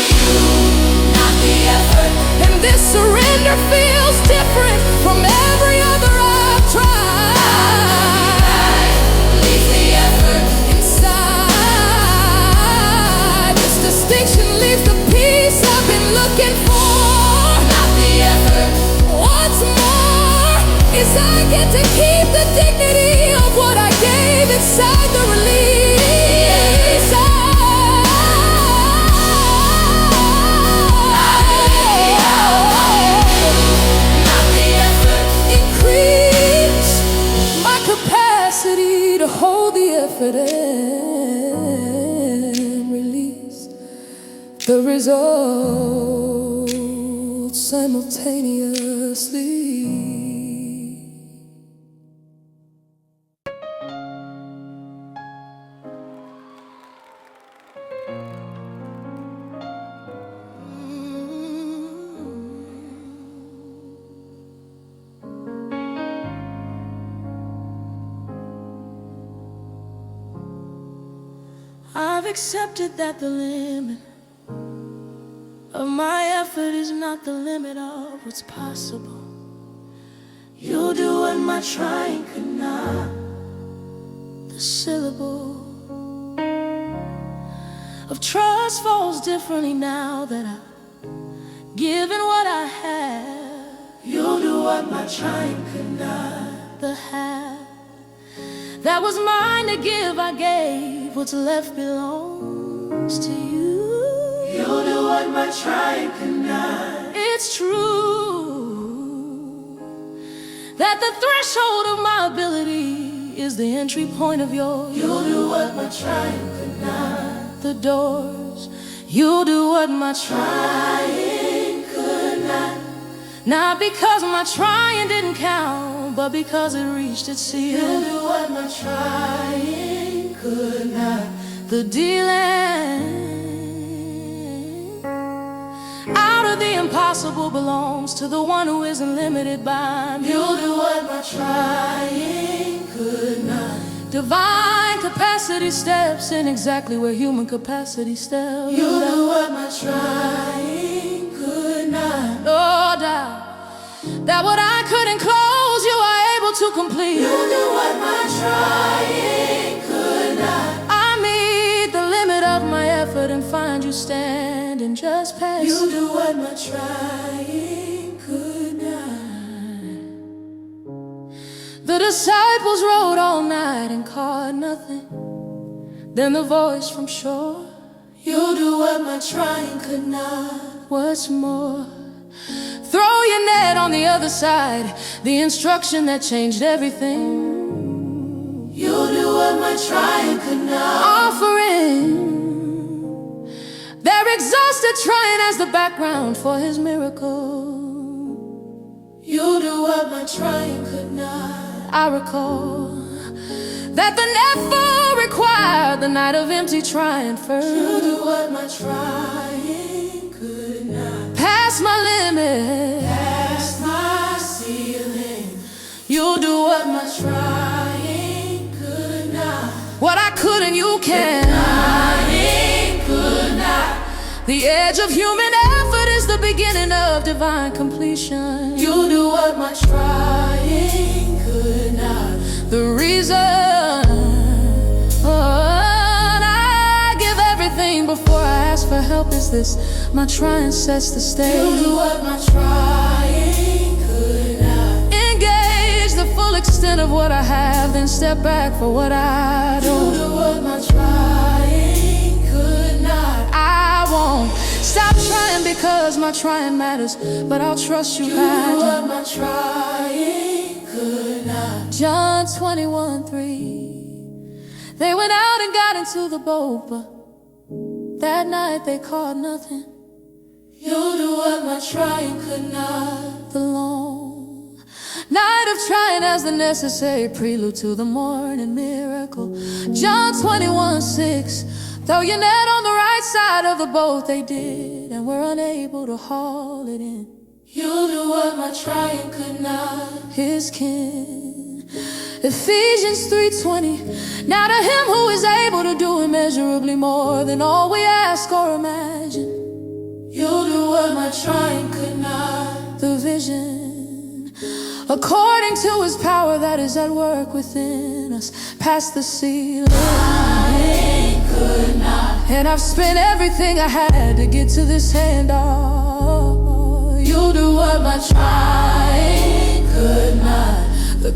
not the effort. And this surrender feels different from every other I've tried. Looking for, not the effort. What's more is I get to keep the dignity of what I gave inside the release. Not the effort. Increase my capacity to hold the effort and release the result simultaneously. I've accepted that the limit of my effort is not the limit of what's possible. You'll do what my trying could not. The syllable of trust falls differently now that I've given what I have. You'll do what my trying could not. The half that was mine to give, I gave. What's left belongs to you. You'll do what my trying could not. It's true that the threshold of my ability is the entry point of yours. You'll do what my trying could not. The doors. You'll do what my trying could not. Not because my trying didn't count, but because it reached its ceiling. You'll do what my trying could not. The dealing out of the impossible belongs to the one who isn't limited by me. You'll do what my trying could not. Divine capacity steps in exactly where human capacity steps. You'll do what my trying could not. No doubt that what I couldn't close, you are able to complete. You'll do what my trying could not. I meet the limit of my effort and find you standing just past. You'll do what my trying could not. The disciples rode all night and caught nothing. Then the voice from shore, you'll do what my trying could not. What's more, throw your net on the other side, the instruction that changed everything. You'll do what my trying could not. Offering their exhausted trying as the background for his miracle. You'll do what my trying could not. I recall that the net full required the night of empty trying first. You'll do what my trying could not. Past my limit, past my ceiling. You'll do what my trying could not. What I couldn't, you can. Trying could not. The edge of human effort is the beginning of divine completion. You'll do what my trying could not. The reason I ask for help is this: my trying sets the stage. You do what my trying could not. Engage the full extent of what I have, then step back for what I don't. You do what my trying could not. I won't stop trying because my trying matters, but I'll trust you. You do what my trying could not. John 21:3. They went out and got into the boat, but that night they caught nothing. You do what my trying could not. The long night of trying as the necessary prelude to the morning miracle. John 21:6. Throw your net on the right side of the boat. They did, and were unable to haul it in. You do what my trying could not. His kin. Ephesians 3:20. Now to him who is able to do immeasurably more than all we ask or imagine. You do what my trying could not. The vision, according to his power that is at work within us, past the ceiling. I could not. And I've spent everything I had to get to this hand. Oh, You do what my trying could not. the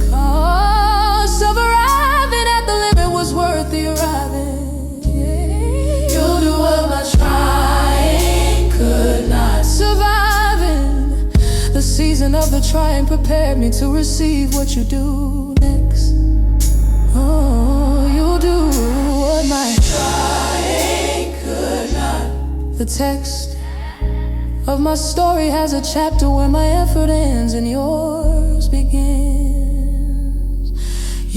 cost of arriving at the limit was worth the arriving. You do what my trying could not. Surviving the season of the trying prepared me to receive what you do next. Oh, you do what my Trying could not. The text of my story has a chapter where my effort ends and yours begins.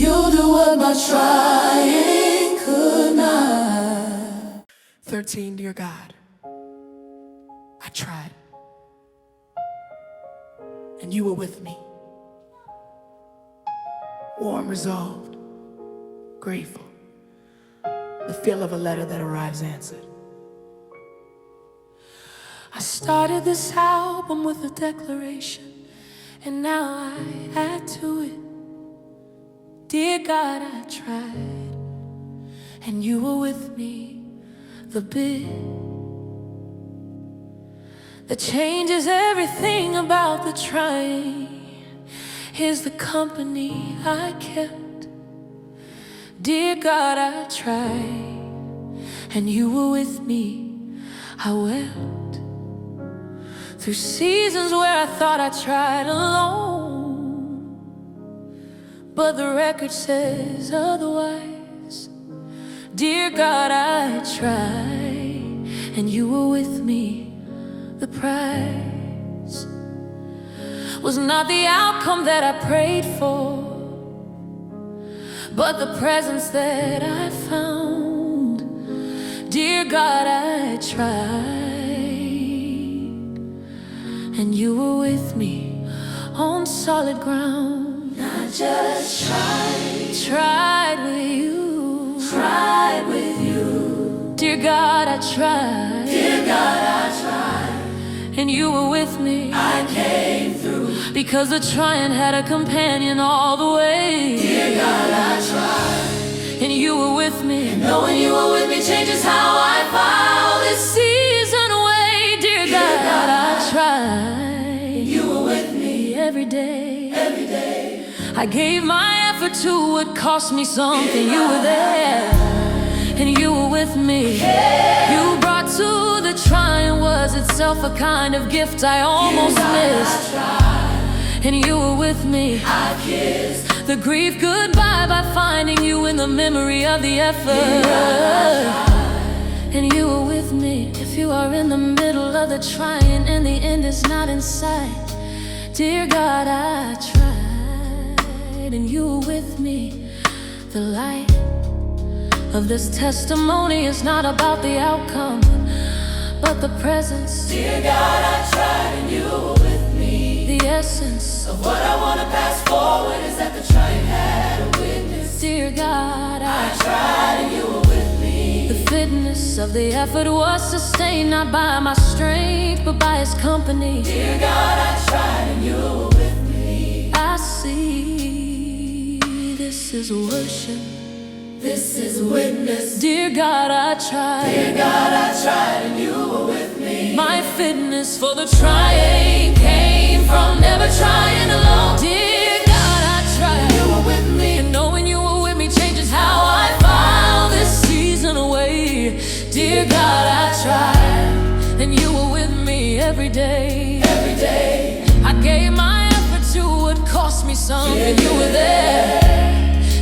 You do what my trying could not. 13, dear God, I tried, and you were with me. Warm, resolved, grateful, the feel of a letter that arrives answered. I started this album with a declaration, and now I add to it. Dear God, I tried, and you were with me. The bit that changes everything about the trying is the company I kept. Dear God, I tried, and you were with me. I wept through seasons where I thought I tried alone, but the record says otherwise. Dear God, I tried, and you were with me. The price was not the outcome that I prayed for, but the presence that I found. Dear God, I tried, and you were with me on solid ground. Not just Tried with you. tried with you. Dear God, I tried. Dear God, I tried. And you were with me. I came through. Because the trying had a companion all the way. Dear God, I tried. And you were with me. Knowing you were with me changes how I found This season away. Dear God, I tried. you were with me Every day. every day. I gave my effort to what cost me something. You were there, and you were with me. You brought to the trying was itself a kind of gift I almost missed. And you were with me. I kissed. The grief goodbye by finding you in the memory of the effort. And you were with me. If you are in the middle of the trying and the end is not in sight, dear God, I tried, and you were with me. The light of this testimony is not about the outcome, but the presence. Dear God, I tried and you were with me. The essence Of what I want to pass forward is that the trying had a witness. dear God, I tried and you were with me. the fitness of the effort was sustained not by my strength, but by His company. Dear God, I tried and you were with me. I see this is worship. This is a witness. Dear God, I tried. Dear God, I tried and you were with me. My fitness for the trying came from never trying alone. Dear God, I tried. You were with me. And knowing you were with me changes how I found this season away. Dear God, I tried, and you were with me every day. Every day. I gave my effort to what cost me something. You were there,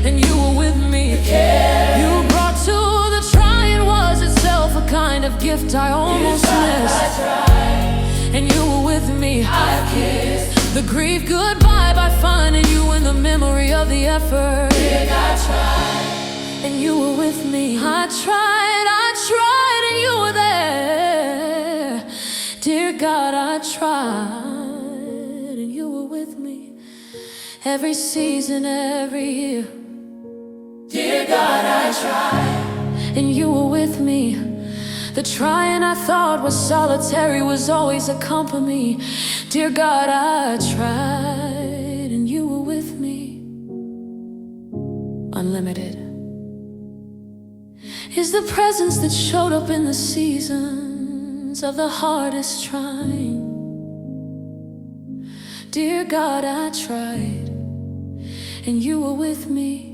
and you were with me. You brought to the trying was itself a kind of gift I almost missed. I tried. And you were with me. I kissed. The grief goodbye by finding you in the memory of the effort. Dear God, I tried. And you were with me. I tried, and you were there. Dear God, I tried, and you were with me. Every season, every year. Dear God, I tried. And you were with me. The trying I thought was solitary was always a company. Dear God, I tried, and you were with me. Unlimited is the presence that showed up in the seasons of the hardest trying. Dear God, I tried, and you were with me.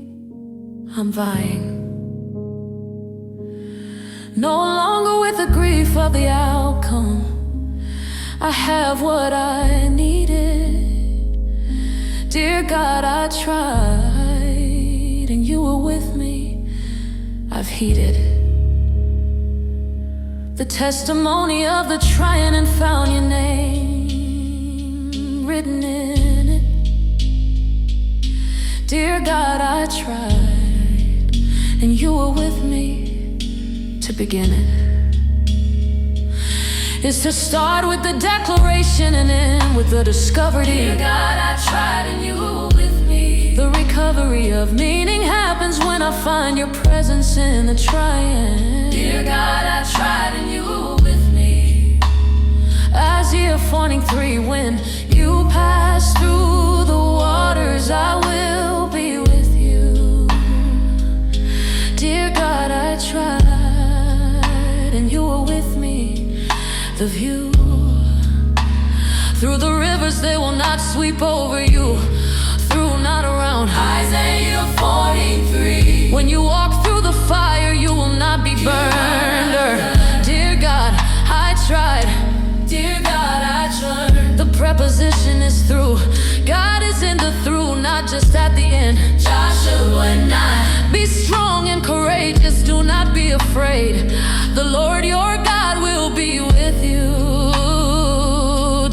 I'm vying, no longer with the grief of the outcome. I have what I needed. Dear God, I tried, and you were with me. I've heeded the testimony of the trying and found your name written in it. Dear God, I tried, and you were with me. To begin it is to start with the declaration and end with the discovery. Dear God, I tried and you were with me. The recovery of meaning happens when I find your presence in the trying. Dear God, I tried and you were with me. Isaiah 43, when you pass through the waters, I will be with you. Dear God, I tried, and you were with me. The view through the rivers, they will not sweep over you. Through, not around. Isaiah 43. When you walk through the fire, you will not be burned. Dear God, I tried. Dear God, I tried. The preposition is through. God is in the through, not just at the end. Joshua 9. Be strong and courageous, do not be afraid. The Lord your God will be with you.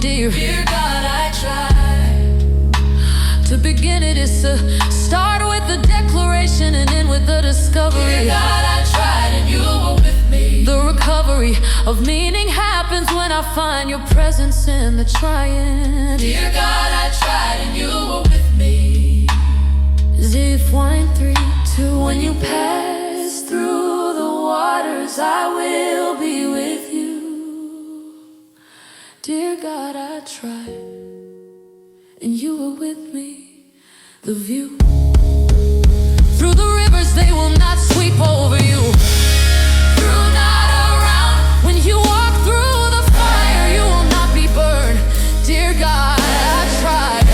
Dear God, I tried. To begin it is to start with the declaration and end with the discovery. Dear God, I tried and you were with me. The recovery of meaning happens when I find your presence in the trying. Dear God, I tried and you were with me. Ziph 1:3-2. When you pass through the waters, I will be with you. Dear God, I tried, and you were with me. The view through the rivers, they will not sweep over you. Through, not around. When you walk through the fire, you will not be burned. Dear God, I tried.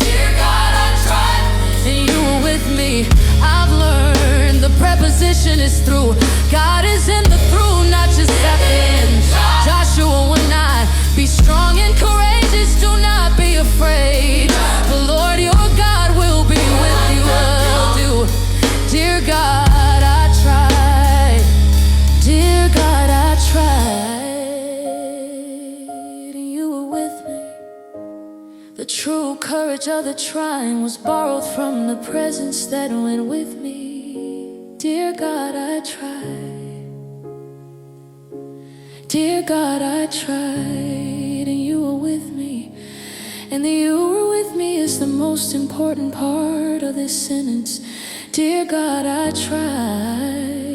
Dear God, I tried. And you were with me. I've learned the preposition is through. God is in the through, not just at the end. Joshua 1:9. Be strong and courageous, do not be afraid. The Lord your God will be with you. Will do. Dear God, I tried. Dear God, I tried, and you were with me. The true courage of the trying was borrowed from the presence that went with me. Dear God, I tried. Dear God, I tried, and you were with me. And the you were with me is the most important part of this sentence. Dear God, I tried.